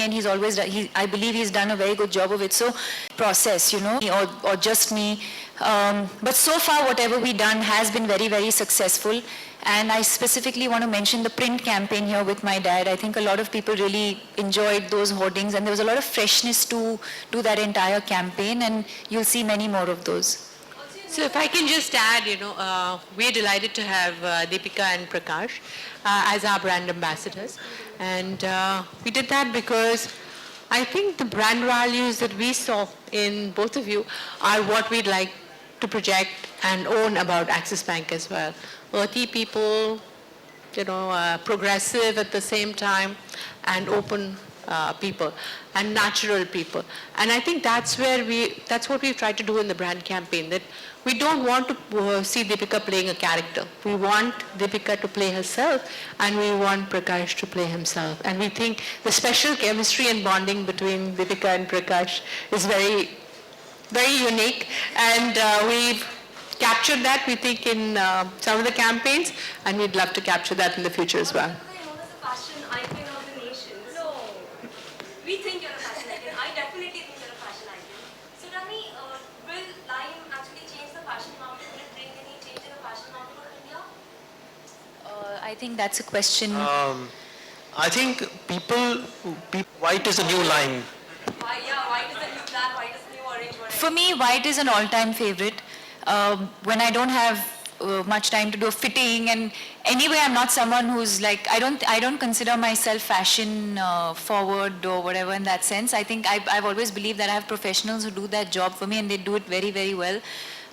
and he's always I believe he's done a very good job of it. So process, or just me. But so far, whatever we've done has been very, very successful. And I specifically want to mention the print campaign here with my dad. I think a lot of people really enjoyed those hoardings, and there was a lot of freshness to that entire campaign, and you'll see many more of those. So if I can just add, we're delighted to have Deepika and Prakash as our brand ambassadors. And we did that because I think the brand values that we saw in both of you are what we'd like to project and own about Axis Bank as well. Earthy people, progressive at the same time, and open people and natural people. And I think that's what we've tried to do in the brand campaign, that we don't want to see Deepika playing a character. We want Deepika to play herself, and we want Prakash to play himself. And we think the special chemistry and bonding between Deepika and Prakash is very, very unique. And we've captured that, we think, in some of the campaigns, and we'd love to capture that in the future as well. We think you're a fashion icon. I definitely think you're a fashion icon. So tell me, will Lime actually change the fashion market? Will it bring any change in the fashion market of India? I think that's a question. I think white is a new lime. White is the new black, white is the new orange. Whatever. For me, white is an all-time favorite. When I don't have much time to do fitting, and anyway, I'm not someone who's like, I don't consider myself fashion forward or whatever in that sense. I think I've always believed that I have professionals who do that job for me, and they do it very, very well.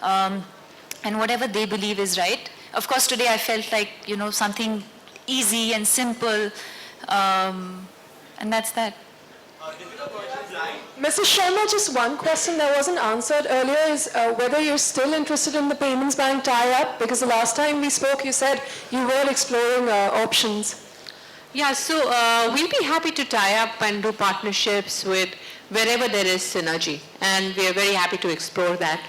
And whatever they believe is right. Of course, today I felt like, something easy and simple, and that's that. Mrs. Sharma, just one question that wasn't answered earlier is whether you're still interested in the Payments Bank tie-up, because the last time we spoke you said you were exploring options. Yeah, so we'll be happy to tie up and do partnerships with wherever there is synergy, and we are very happy to explore that.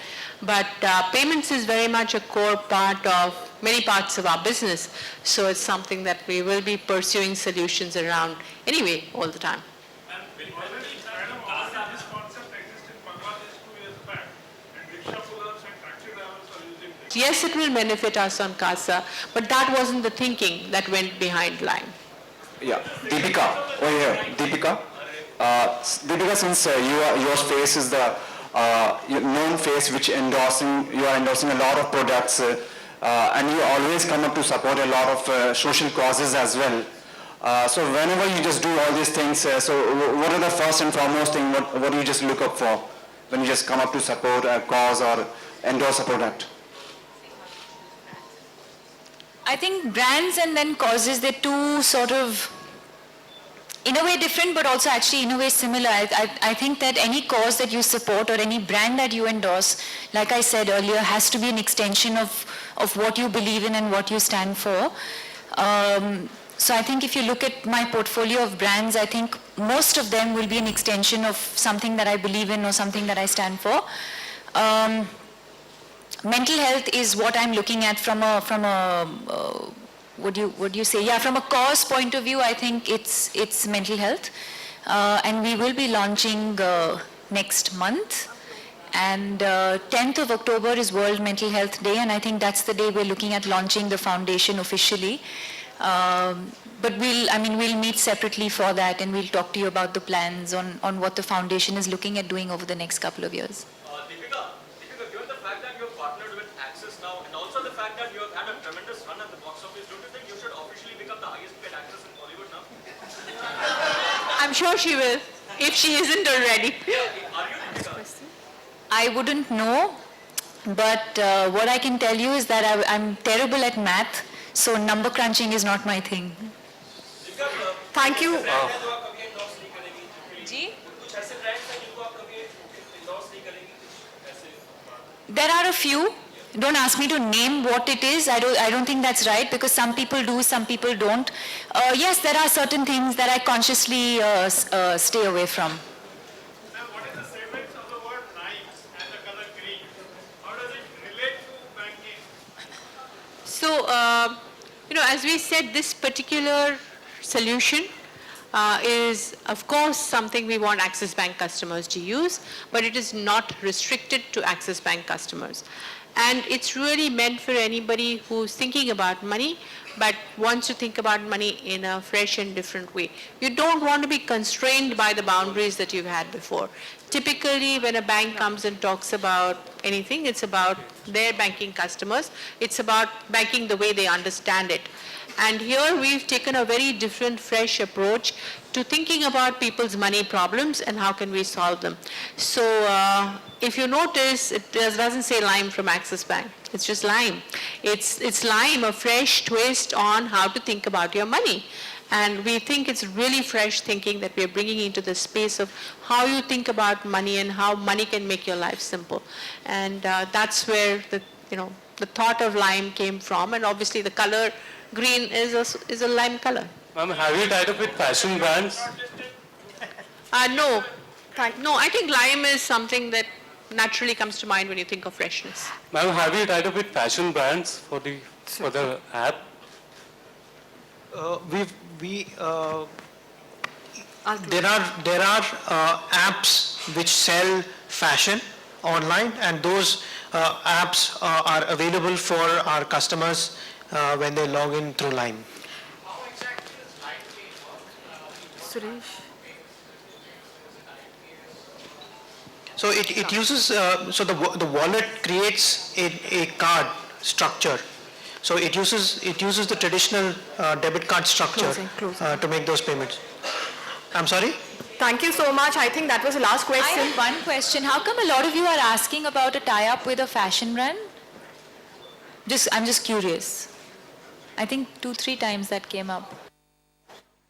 But payments is very much a core part of many parts of our business, so it's something that we will be pursuing solutions around anyway all the time. Yes, it will benefit us on CASA, but that wasn't the thinking that went behind Lime. Yeah, Deepika, over here. Deepika, since your face is the known face which you are endorsing a lot of products, and you always come up to support a lot of social causes as well. So whenever you just do all these things, so what are the first and foremost thing, what do you just look up for when you just come up to support a cause or endorse a product? I think brands and then causes, they're two sort of, in a way different, but also actually in a way similar. I think that any cause that you support or any brand that you endorse, like I said earlier, has to be an extension of what you believe in and what you stand for. So I think if you look at my portfolio of brands, I think most of them will be an extension of something that I believe in or something that I stand for. Mental health is what I'm looking at from a would you say? Yeah, from a cause point of view, I think it's mental health, and we will be launching next month. And 10th of October is World Mental Health Day, and I think that's the day we're looking at launching the foundation officially. But we'll meet separately for that, and we'll talk to you about the plans on what the foundation is looking at doing over the next couple of years. Deepika, given the fact that you have partnered with Axis now, and also the fact that you have had a tremendous run at the box office, don't you think you should officially become the highest paid actress in Bollywood now? I'm sure she will, if she isn't already. Are you, Deepika? I wouldn't know, but what I can tell you is that I'm terrible at math, so number crunching is not my thing. Thank you. There are a few. Don't ask me to name what it is. I don't think that's right, because some people do, some people don't. Yes, there are certain things that I consciously stay away from. What is the sequence of the word knives and the color green? How does it relate to banking? So, as we said, this particular solution is, of course, something we want Axis Bank customers to use, but it is not restricted to Axis Bank customers. And it's really meant for anybody who's thinking about money, but wants to think about money in a fresh and different way. You don't want to be constrained by the boundaries that you've had before. Typically, when a bank comes and talks about anything, it's about their banking customers. It's about banking the way they understand it. And here we've taken a very different, fresh approach to thinking about people's money problems and how can we solve them. So if you notice, it doesn't say Lime from Axis Bank. It's just Lime. It's Lime, a fresh twist on how to think about your money. And we think it's really fresh thinking that we're bringing into the space of how you think about money and how money can make your life simple. And that's where the thought of Lime came from. And obviously the color green is a lime color. Ma'am, have you tied up with fashion brands? No. No, I think lime is something that naturally comes to mind when you think of freshness. Ma'am, have you tied up with fashion brands for the app? There are apps which sell fashion online, and those apps are available for our customers when they log in through Lime. So it uses, so the wallet creates a card structure. So it uses the traditional debit card structure to make those payments. I'm sorry? Thank you so much. I think that was the last I question. have one question. How come a lot of you are asking about a tie-up with a fashion brand? I'm just curious. I think 2-3 times that came up.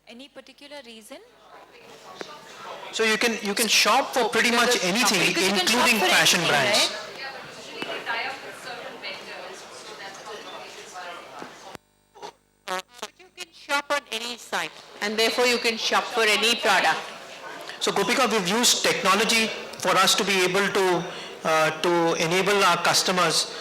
Any particular reason? So you can shop for pretty much anything, Because you can shop including for fashion anything, brands. right? Usually they tie up with certain vendors, so that's how the But you can shop on any site, and therefore you can shop for any product. So Deepika, we've used technology for us to be able to enable our customers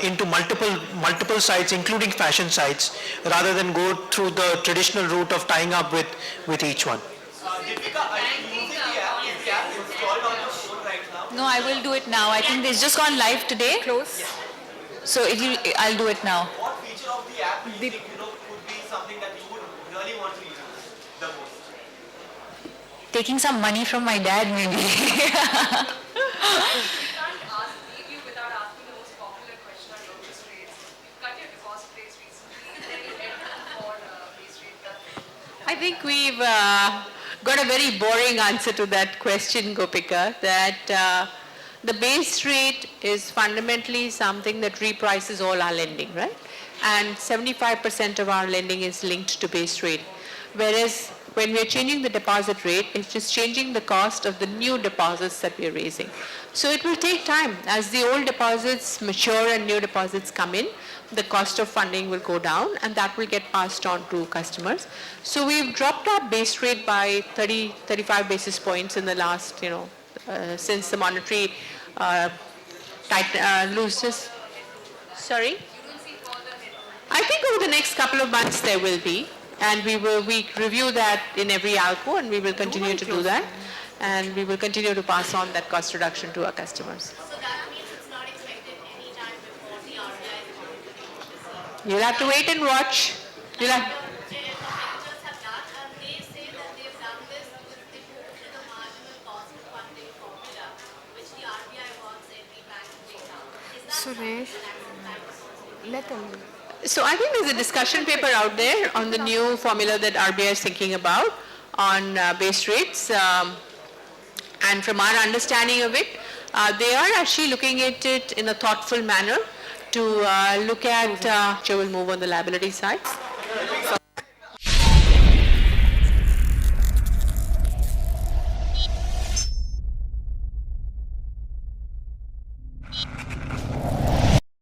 into multiple sites, including fashion sites, rather than go through the traditional route of tying up with each one. Deepika, are you using the app? Is the app installed on your phone right now? No, I will do it now. I think it's just gone live today. Close. So I'll do it now. What feature of the app do you think could be something that you would really want to use the most? Taking some money from my dad, maybe. We can't leave you without asking the most popular question on interest rates. You've cut your deposit rates recently. Is there any headroom for base rate cut? I think we've got a very boring answer to that question, Deepika, that the base rate is fundamentally something that reprices all our lending, right? And 75% of our lending is linked to base rate. Whereas when we're changing the deposit rate, it's just changing the cost of the new deposits that we're raising. So it will take time. As the old deposits mature and new deposits come in, the cost of funding will go down and that will get passed on to customers. So we've dropped our base rate by 35 basis points in the last, since the monetary looses. Sorry? I think over the next couple of months there will be, and we review that in every ALCO, and we will continue to do that, and we will continue to pass on that cost reduction to our customers. So that means it's not expected any time before the RBI is monitoring. You'll have to wait and watch. You'll have, Competitors have done, and they say that they've done this because they moved to the marginal cost of funding formula, which the RBI wants every bank to take out. Is that Suresh, let them. So I think there's a discussion paper out there on the new formula that RBI is thinking about on base rates. And from our understanding of it, they are actually looking at it in a thoughtful manner to look at which will move on the liability side.